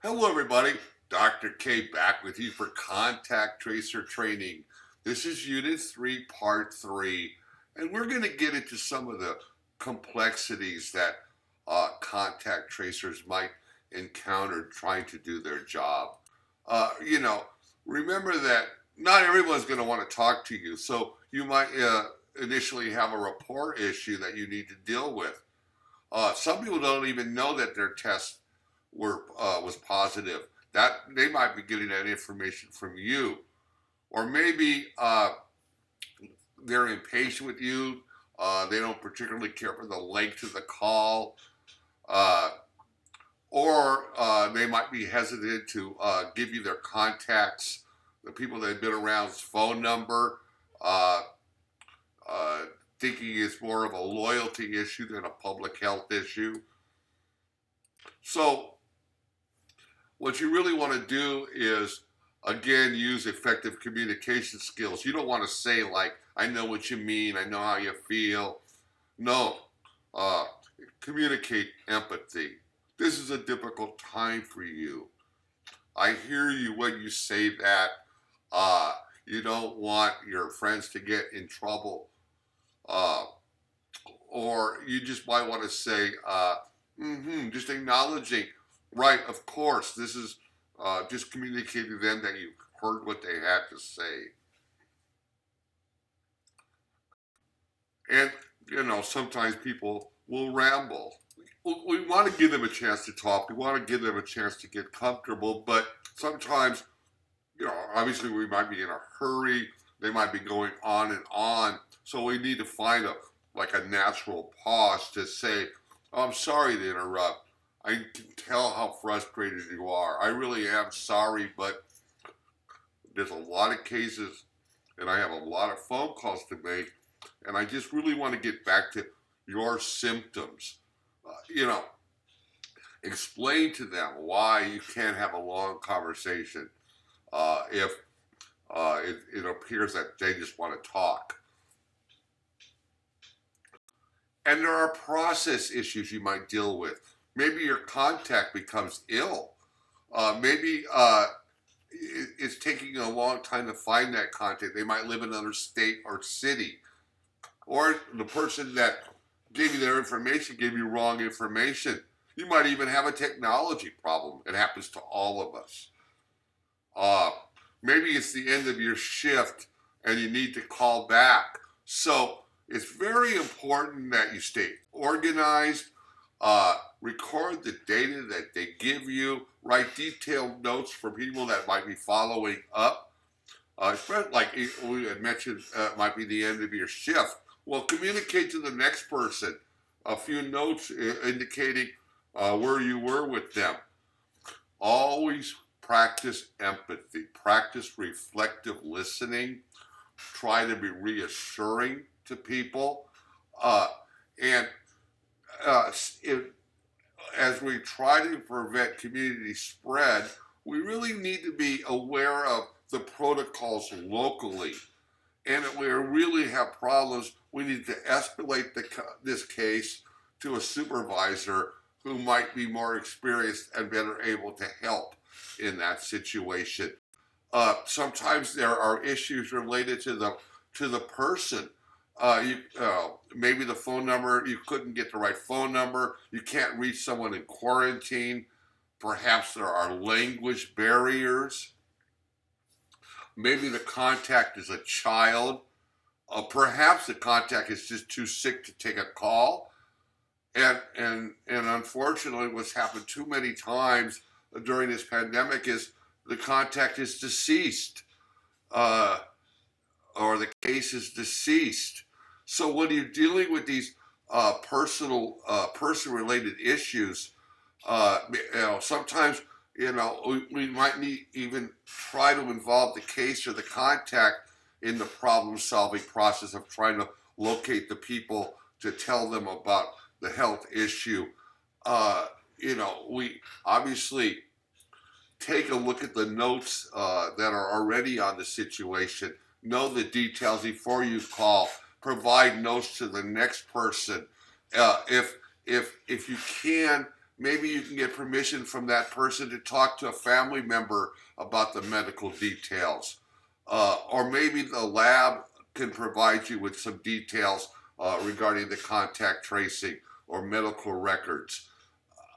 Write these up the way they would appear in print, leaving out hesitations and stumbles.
Hello, everybody. Dr. K back with you for Contact Tracer Training. This is Unit 3, Part 3, and we're going to get into some of the complexities that contact tracers might encounter trying to do their job. Uh, you know, Remember that not everyone's going to want to talk to you, so you might initially have a rapport issue that you need to deal with. Some people don't even know that their test was positive. That they might be getting that information from you, or maybe they're impatient with you. They don't particularly care for the length of the call, uh, or they might be hesitant to give you their contacts, the people they've been around's phone number, uh, uh, thinking it's more of a loyalty issue than a public health issue. So what you really want to do is, again, use effective communication skills. You don't want to say, like, I know what you mean, I know how you feel. No, uh, communicate empathy. This is a difficult time for you. I hear you when you say that. Uh, you don't want your friends to get in trouble. Uh, or you just might want to say, just acknowledging, right, of course, this is just communicating to them that you heard what they had to say. And, sometimes people will ramble. We want to give them a chance to talk. We want to give them a chance to get comfortable, but sometimes, obviously we might be in a hurry. They might be going on and on. So we need to find a natural pause to say, oh, I'm sorry to interrupt. I can tell how frustrated you are. I really am sorry, but there's a lot of cases and I have a lot of phone calls to make, and I just really want to get back to your symptoms. Uh, you know, Explain to them why you can't have a long conversation if it appears that they just want to talk. And there are process issues you might deal with. Maybe your contact becomes ill. Maybe it's taking a long time to find that contact. They might live in another state or city. Or the person that gave you their information gave you wrong information. You might even have a technology problem. It happens to all of us. Uh, Maybe it's the end of your shift and you need to call back. So it's very important that you stay organized, record the data that they give you, write detailed notes for people that might be following up. Like we had mentioned, might be the end of your shift. Well, communicate to the next person a few notes indicating where you were with them. Always practice empathy, practice reflective listening, try to be reassuring to people. Uh, and it, as we try to prevent community spread, we really need to be aware of the protocols locally. And if we really have problems, we need to escalate this case to a supervisor who might be more experienced and better able to help in that situation. Sometimes there are issues related to the person. Maybe the phone number, you couldn't get the right phone number. You can't reach someone in quarantine. Perhaps there are language barriers. Maybe the contact is a child. Perhaps the contact is just too sick to take a call. And unfortunately, what's happened too many times during this pandemic is the contact is deceased, uh, or the case is deceased. So when you're dealing with these person-related issues, sometimes we might need even try to involve the case or the contact in the problem-solving process of trying to locate the people to tell them about the health issue. We obviously take a look at the notes that are already on the situation, know the details before you call, provide notes to the next person. If you can, maybe you can get permission from that person to talk to a family member about the medical details. Or maybe the lab can provide you with some details regarding the contact tracing or medical records.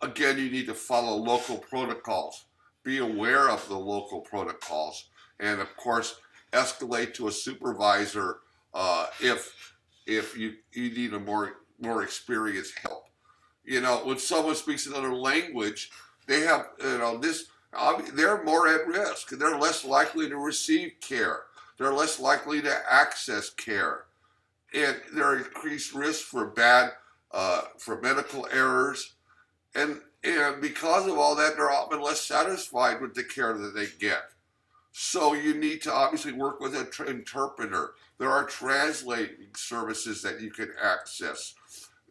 Again, you need to follow local protocols. Be aware of the local protocols, and of course, escalate to a supervisor if you need a more experienced help. When someone speaks another language, they have this. They're more at risk. They're less likely to receive care. They're less likely to access care, and there are increased risks for medical errors, and because of all that, they're often less satisfied with the care that they get. So you need to obviously work with an interpreter. There are translating services that you can access.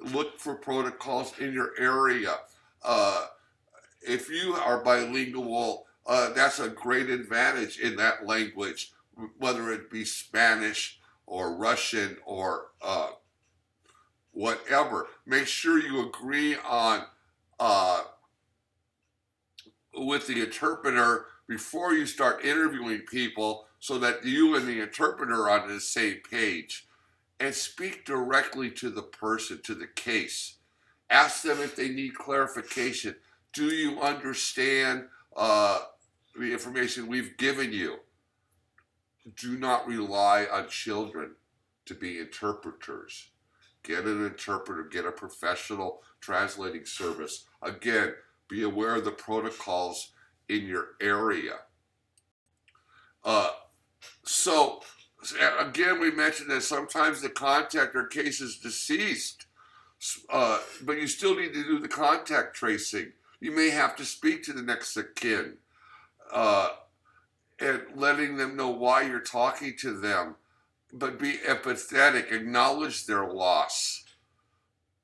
Look for protocols in your area. If you are bilingual, that's a great advantage in that language, whether it be Spanish or Russian or whatever. Make sure you agree on with the interpreter before you start interviewing people so that you and the interpreter are on the same page. And speak directly to the person, to the case. Ask them if they need clarification. Do you understand the information we've given you? Do not rely on children to be interpreters. Get an interpreter, get a professional translating service. Again, be aware of the protocols in your area. So again, we mentioned that sometimes the contact or case is deceased, but you still need to do the contact tracing. You may have to speak to the next of kin and letting them know why you're talking to them, but be empathetic, acknowledge their loss.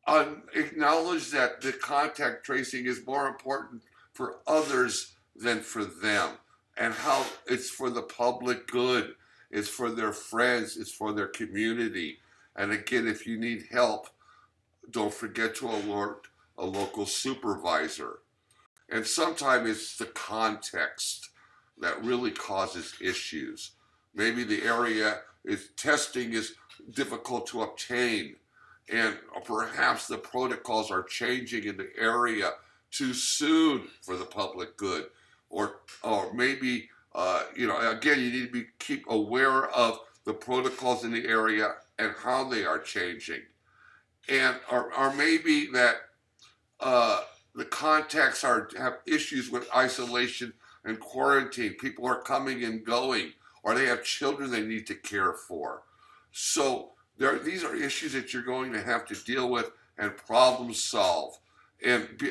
Acknowledge that the contact tracing is more important for others than for them, and how it's for the public good. It's for their friends. It's for their community. And again, if you need help, don't forget to alert a local supervisor. And sometimes it's the context that really causes issues. Maybe the area testing is difficult to obtain, and perhaps the protocols are changing in the area too soon for the public good, or maybe again, you need to keep aware of the protocols in the area and how they are changing, and or maybe that the contacts have issues with isolation and quarantine. People are coming and going, or they have children they need to care for. So these are issues that you're going to have to deal with and problem solve. And be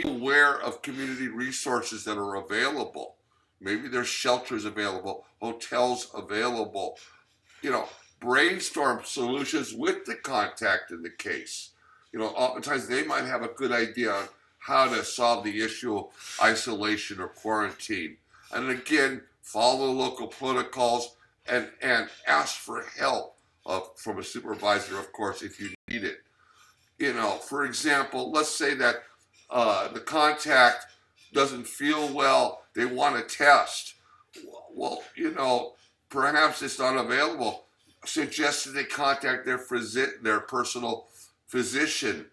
aware of community resources that are available. Maybe there's shelters available, hotels available. Brainstorm solutions with the contact in the case. Oftentimes they might have a good idea on how to solve the issue of isolation or quarantine. And again, follow local protocols and ask for help from a supervisor, of course, if you need it. For example, let's say that the contact doesn't feel well, they want to test. Well, perhaps it's not available. Suggest that they contact their personal physician.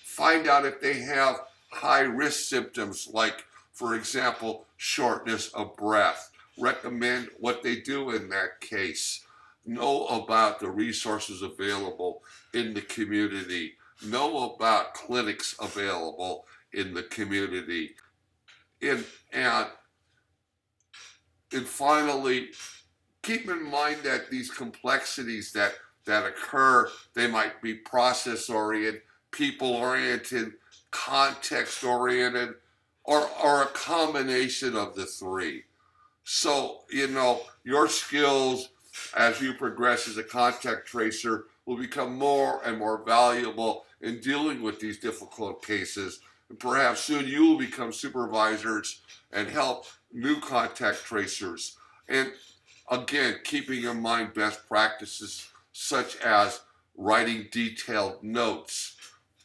Find out if they have high-risk symptoms like, for example, shortness of breath. Recommend what they do in that case. Know about the resources available in the community. Know about clinics available in the community. And finally, keep in mind that these complexities that occur, they might be process-oriented, people-oriented, context-oriented, or a combination of the three. So, your skills as you progress as a contact tracer will become more and more valuable in dealing with these difficult cases. And perhaps soon you will become supervisors and help new contact tracers. And again, keeping in mind best practices such as writing detailed notes,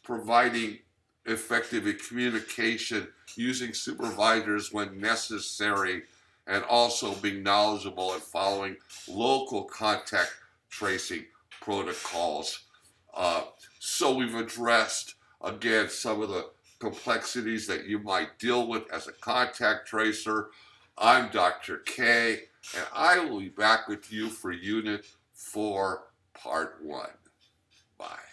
providing effective communication, using supervisors when necessary, and also being knowledgeable and following local contact tracing protocols. So we've addressed, again, some of the complexities that you might deal with as a contact tracer. I'm Dr. K, and I will be back with you for Unit 4, Part 1. Bye.